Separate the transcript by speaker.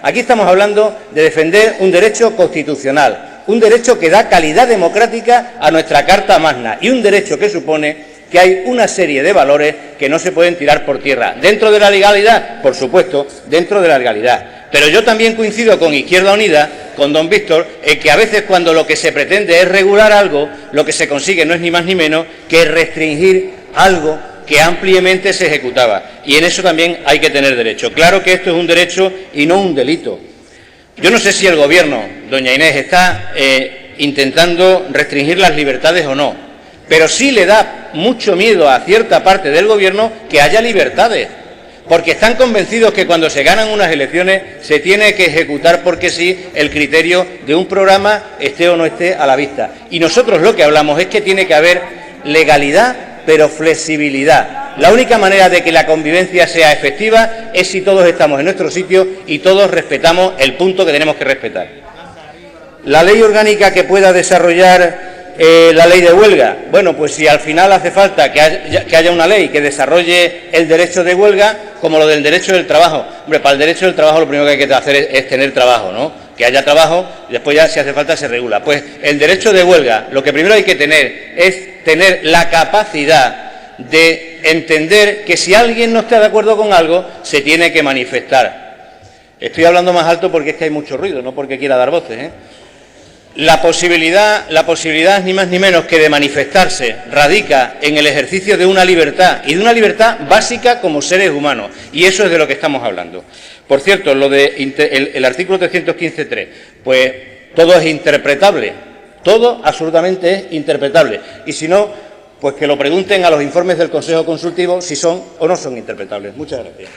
Speaker 1: Aquí estamos hablando de defender un derecho constitucional, un derecho que da calidad democrática a nuestra Carta Magna y un derecho que supone que hay una serie de valores que no se pueden tirar por tierra. ¿Dentro de la legalidad? Por supuesto, dentro de la legalidad. Pero yo también coincido con Izquierda Unida, con don Víctor, en que a veces cuando lo que se pretende es regular algo, lo que se consigue no es ni más ni menos que restringir algo que ampliamente se ejecutaba. Y en eso también hay que tener derecho. Claro que esto es un derecho y no un delito. Yo no sé si el Gobierno, doña Inés, está intentando restringir las libertades o no, pero sí le da mucho miedo a cierta parte del Gobierno que haya libertades, porque están convencidos que cuando se ganan unas elecciones se tiene que ejecutar porque sí el criterio de un programa, esté o no esté a la vista. Y nosotros lo que hablamos es que tiene que haber legalidad, pero flexibilidad. La única manera de que la convivencia sea efectiva es si todos estamos en nuestro sitio y todos respetamos el punto que tenemos que respetar. La ley orgánica que pueda desarrollar la ley de huelga. Bueno, pues si al final hace falta que haya una ley que desarrolle el derecho de huelga, como lo del derecho del trabajo. Hombre, para el derecho del trabajo lo primero que hay que hacer es tener trabajo, ¿no? Que haya trabajo y después ya, si hace falta, se regula. Pues el derecho de huelga, lo que primero hay que tener es tener la capacidad de entender que si alguien no está de acuerdo con algo, se tiene que manifestar. Estoy hablando más alto porque es que hay mucho ruido, no porque quiera dar voces, ¿eh? La posibilidad ni más ni menos que de manifestarse radica en el ejercicio de una libertad y de una libertad básica como seres humanos, y eso es de lo que estamos hablando. Por cierto, lo de el artículo 315.3, pues todo es interpretable, todo absolutamente es interpretable, y si no, pues que lo pregunten a los informes del Consejo Consultivo si son o no son interpretables. Muchas gracias.